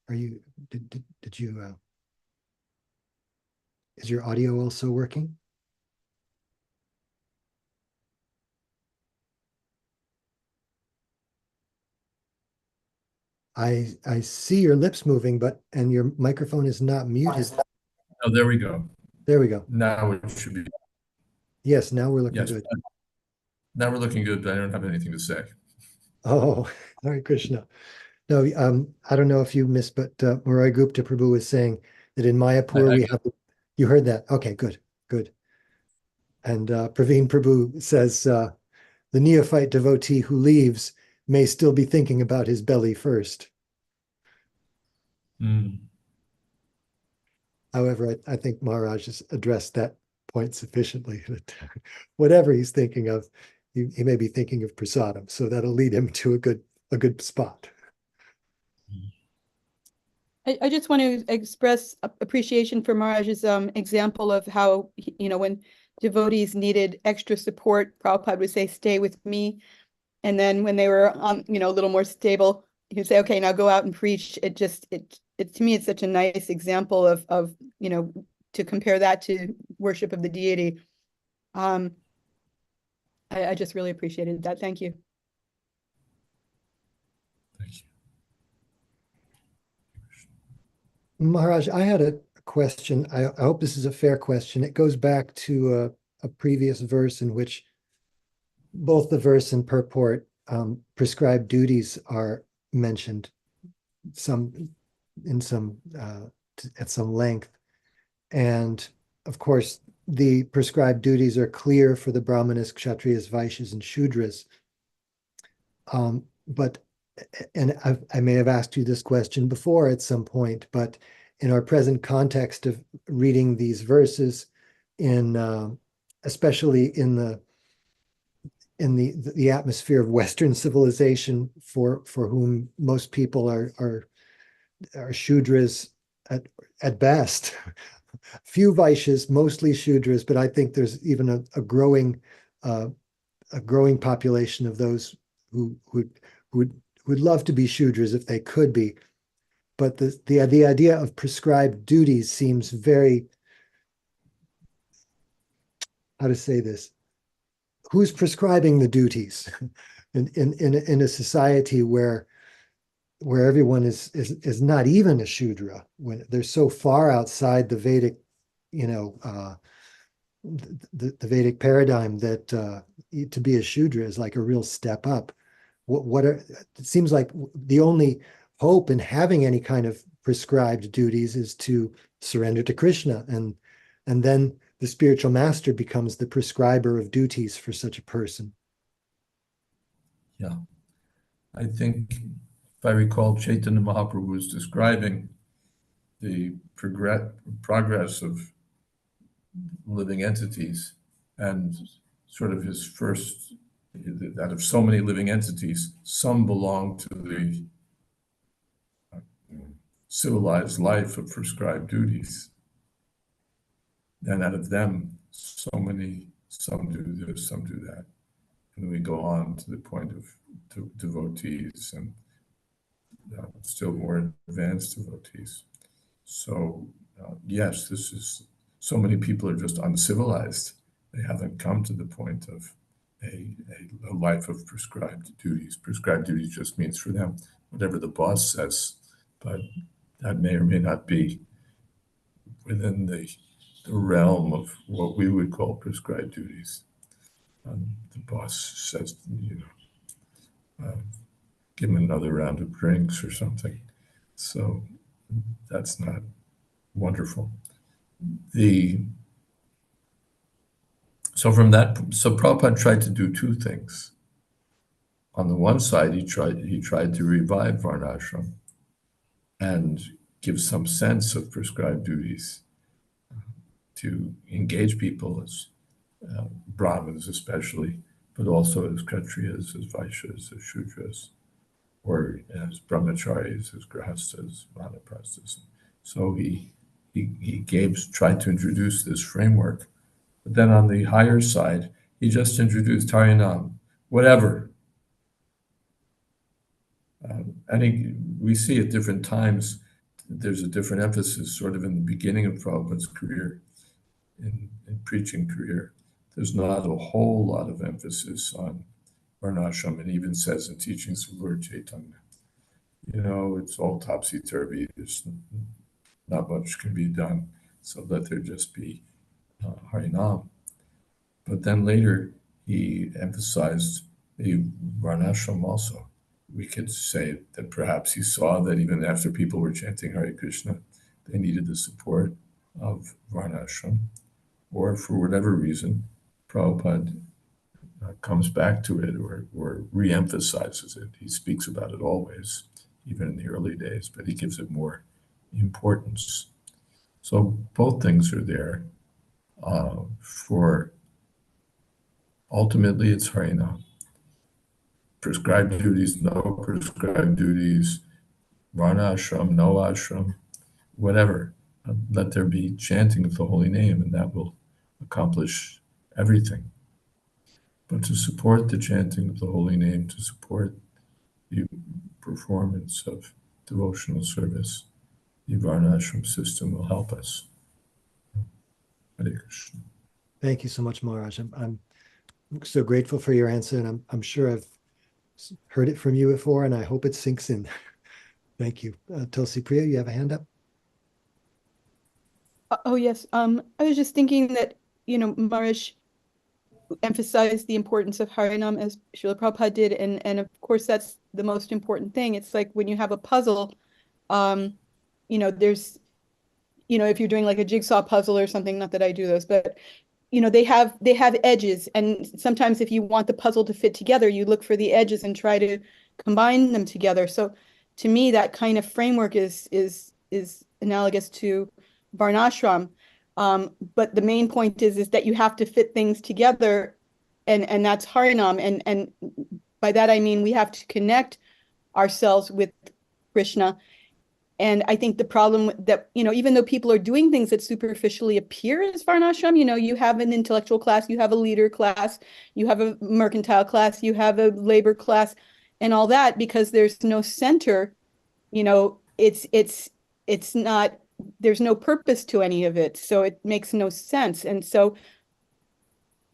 Did you, is your audio also working? I see your lips moving, and your microphone is not muted. Oh, there we go. There we go. Now it should be. Yes, now we're looking Yes. good. Now we're looking good, but I don't have anything to say. Oh, Hare Krishna. No, I don't know if you missed, but Murai Gupta Prabhu was saying that in Mayapur we have. You heard that? Okay, good. And Praveen Prabhu says the neophyte devotee who leaves may still be thinking about his belly first. However, I think Maharaj has addressed that point sufficiently. That whatever he's thinking of, he may be thinking of prasadam, so that'll lead him to a good spot. I just want to express appreciation for Maharaj's example of how, when devotees needed extra support, Prabhupada would say, "Stay with me." And then when they were on, a little more stable, he'd say, "Okay, now go out and preach." It to me, it's such a nice example of to compare that to worship of the deity. I just really appreciated that. Thank you. Thank you. Maharaj, I had a question. I hope this is a fair question. It goes back to a previous verse in which both the verse and purport prescribed duties are mentioned at some length. And of course, the prescribed duties are clear for the Brahmanas, Kshatriyas, Vaishyas, and Shudras. And I may have asked you this question before at some point, but in our present context of reading these verses, especially in the atmosphere of Western civilization, for whom most people are Shudras at best, few Vaishyas, mostly Shudras, but I think there's even a growing population of those who would love to be Shudras if they could be. But the idea of prescribed duties seems very, how to say this? Who's prescribing the duties in a society where everyone is not even a Shudra, when they're so far outside the Vedic, the Vedic paradigm that to be a Shudra is like a real step up. It seems like the only hope in having any kind of prescribed duties is to surrender to Krishna, and then the spiritual master becomes the prescriber of duties for such a person. Yeah. I think, if I recall, Chaitanya Mahaprabhu was describing the progress of living entities, and sort of his first, out of so many living entities, some belong to the civilized life of prescribed duties. And out of them, some do this, some do that. And we go on to the point of devotees and still more advanced devotees. So yes, this is, so many people are just uncivilized. They haven't come to the point of a life of prescribed duties. Prescribed duties just means for them whatever the boss says, but that may or may not be within the realm of what we would call prescribed duties. The boss says, give him another round of drinks or something. So that's not wonderful. So Prabhupada tried to do two things. On the one side, he tried to revive Varnashram and give some sense of prescribed duties, to engage people as Brahmins especially, but also as Kshatriyas, as Vaishyas, as Shudras, or as Brahmacharis, as Grihastas, Vanaprasthas. So he tried to introduce this framework. But then on the higher side, he just introduced Harinam, whatever. We see at different times, there's a different emphasis, sort of in the beginning of Prabhupada's career, in preaching career. There's not a whole lot of emphasis on Varnashram, and even says in teachings of Lord Chaitanya, it's all topsy-turvy. There's not much can be done, so let there just be Harinam. But then later, he emphasized the Varnashram also. We could say that perhaps he saw that even after people were chanting Hare Krishna, they needed the support of Varnashram, or for whatever reason, Prabhupada comes back to it or re-emphasizes it. He speaks about it always, even in the early days, but he gives it more importance. So both things are there for ultimately it's Harinam. Prescribed duties, no prescribed duties, varna ashram, no ashram, whatever. Let there be chanting of the holy name, and that will accomplish everything. But to support the chanting of the holy name, to support the performance of devotional service, the varnashram system will help us. Hare Krishna. Thank you so much, Maharaj. I'm so grateful for your answer, and I'm sure I've heard it from you before, and I hope it sinks in. Thank you. Tulsi Priya, you have a hand up? Oh, yes. I was just thinking that, Maharaj emphasized the importance of Harinam as Srila Prabhupada did, and of course that's the most important thing. It's like when you have a puzzle, there's, if you're doing like a jigsaw puzzle or something, not that I do those, but they have edges, and sometimes if you want the puzzle to fit together, you look for the edges and try to combine them together. So to me, that kind of framework is analogous to Varnashram. But the main point is that you have to fit things together, and that's Harinam. And by that I mean we have to connect ourselves with Krishna. And I think the problem that, even though people are doing things that superficially appear as Varnashram, you have an intellectual class, you have a leader class, you have a mercantile class, you have a labor class, and all that, because there's no center, it's not, there's no purpose to any of it. So it makes no sense. And so,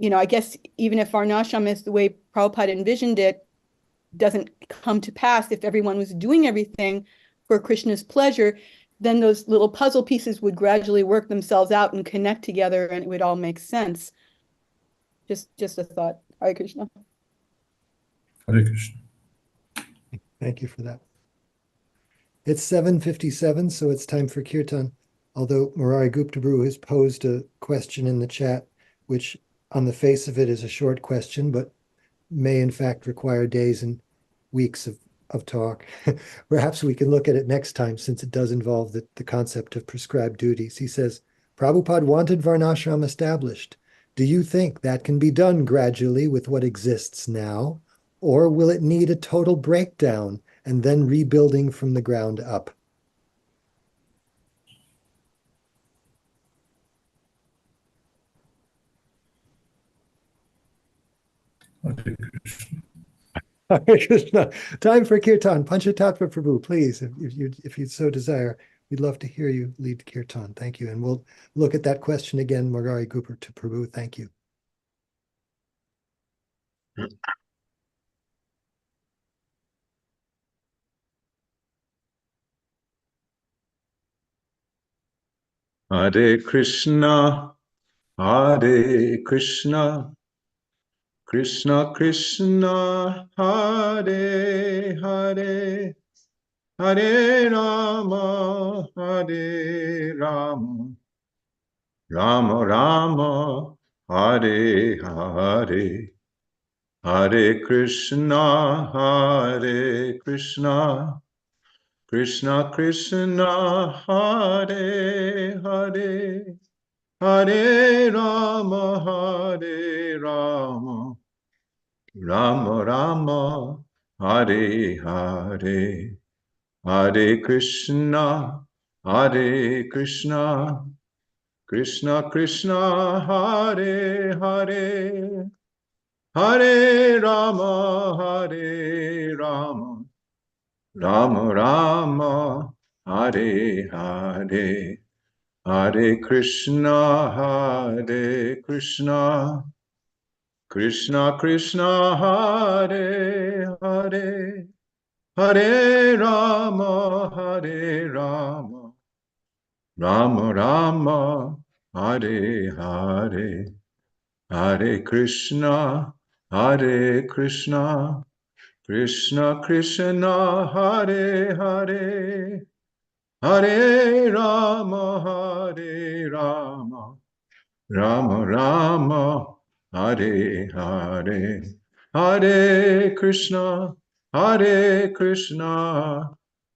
I guess even if Varnashram is the way Prabhupada envisioned it, doesn't come to pass, if everyone was doing everything for Krishna's pleasure, then those little puzzle pieces would gradually work themselves out and connect together, and it would all make sense. Just a thought. Hare Krishna. Hare Krishna. Thank you for that. It's 7:57, so it's time for kirtan. Although Murari Guptabru has posed a question in the chat, which on the face of it is a short question, but may in fact require days and weeks of talk. Perhaps we can look at it next time, since it does involve the concept of prescribed duties. He says, Prabhupada wanted Varnashram established. Do you think that can be done gradually with what exists now? Or will it need a total breakdown and then rebuilding from the ground up? Hare Krishna. Hare Krishna. Time for kirtan. Panchatattva Prabhu, please, if you so desire. We'd love to hear you lead kirtan. Thank you. And we'll look at that question again, Murari Gupta to Prabhu. Thank you. Hare Krishna, Hare Krishna, Krishna Krishna, Hare Hare, Hare Rama, Hare Rama, Rama Rama, Hare Hare, Hare Krishna, Hare Krishna, Krishna Krishna, Hare Hare, Hare Rama, Hare Rama, Rama Rama, Hare Hare, Hare Krishna, Hare Krishna, Krishna Krishna, Hare Hare, Hare Rama, Hare Rama, Rama Rama, Hare Hare, Hare Krishna, Hare Krishna, Krishna Krishna, Hare Hare, Hare Rama, Hare Rama, Rama Rama, Hare Hare, Hare Krishna, Hare Krishna, Krishna Krishna, Hare Hare, Hare Rama, Hare Rama, Rama Rama, Hare Hare, Hare Krishna,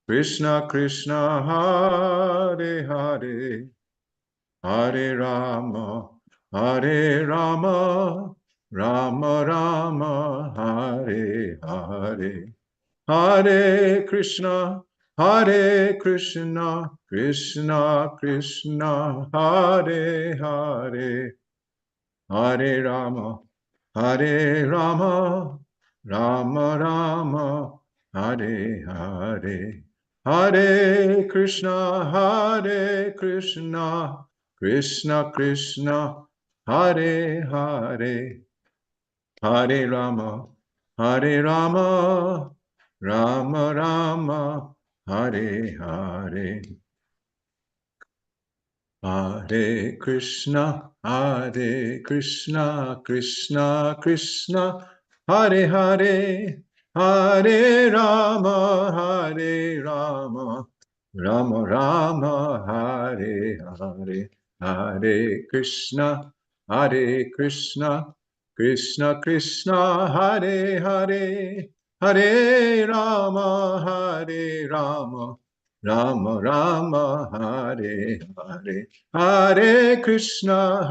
Krishna Krishna, Hare Hare, Hare Rama, Rama Rama, Hare Hare, Hare Krishna, Krishna Krishna, Hare Hare, Hare Rama, Rama Rama, Hare Hare, Hare Krishna, Krishna Krishna, Hare Hare, Hare Rama, Rama Rama, Hare Hare. Hare Krishna, Krishna Krishna, Hare Hare, Hare Rama, Rama Rama, Hare Hare, Hare Krishna, Krishna Krishna, Hare Hare, Hare Rama, Rama Rama, Hare Hare, Hare Krishna,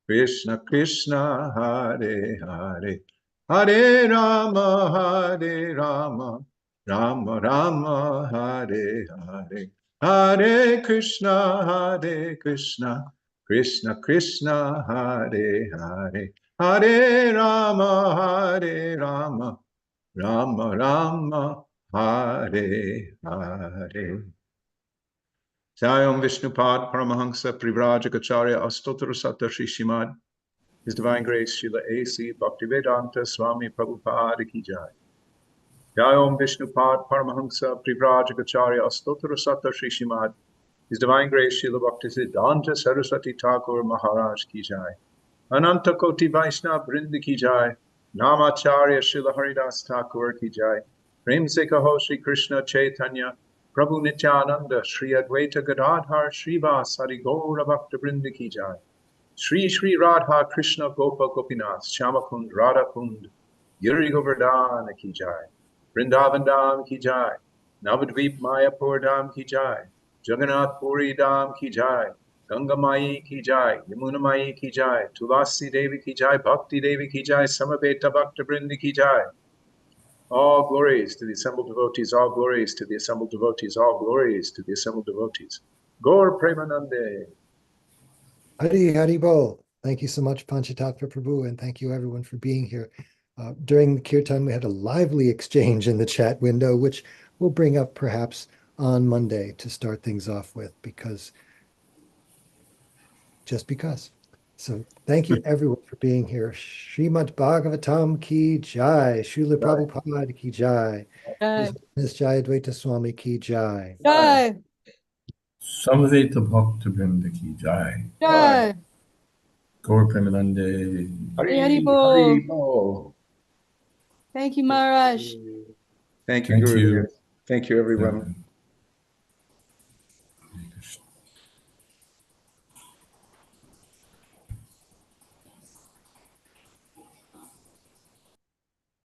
Krishna Krishna, Hare Hare, Hare Rama, Rama Rama, Hare Hare, Hare Krishna, Krishna Krishna, Hare Hare, Hare Rama, Rama Rama, Hare Hare. Jayam Vishnupad Paramahansa Privrajacharya Astotra Satta Shri Srimad, His Divine Grace Srila A.C. Bhaktivedanta Swami Prabhupada Ki Jai. Jayam Vishnupad Paramahansa Privrajacharya Astotra Satta Shri Srimad, His Divine Grace Srila Bhaktisiddhanta Saraswati Thakur Maharaj Ki Jai. Ananta Koti Vaishnav Vrind Ki Jai. Namacharya Srila Haridas Thakur Ki Jai. Prem Se Kaho Shri Krishna Chaitanya Prabhu Nityananda Shri Advaita Gadadhar Srivas Hari Gaura Bhakta Vrinda Ki Jai. Shri Shri Radha Krishna Gopa Gopinath Shyamakund Radha Kund Yuri Govardhana Ki Jai. Vrindavan Dham Ki Jai. Navadvip Mayapur Dham Ki Jai. Jagannath Puri Dham Ki Jai. Ganga Mai Ki Jai, Yamuna Mai Ki Jai, Tulasi Devi Ki Jai, Bhakti Devi Ki Jai, Samaveta Bhakta Vrinda Ki Jai. All glories to the assembled devotees, all glories to the assembled devotees, all glories to the assembled devotees. Gaur Premanande. Hari Hari Bol. Thank you so much, Panchatattva Prabhu, and thank you everyone for being here. During the kirtan, we had a lively exchange in the chat window, which we'll bring up perhaps on Monday to start things off with, just because. So thank you everyone for being here. Srimad Bhagavatam ki jai. Srila Prabhupada ki jai. Jai. His Jayadvaita Swami ki jai. Jai. Samveta Bhakta Vrinda Ki Jai. Jai. Gaur Premanande. Hari Bol. Hari Bol. Thank you, Maharaj. Thank you, Thank Guru. you. Thank you, everyone.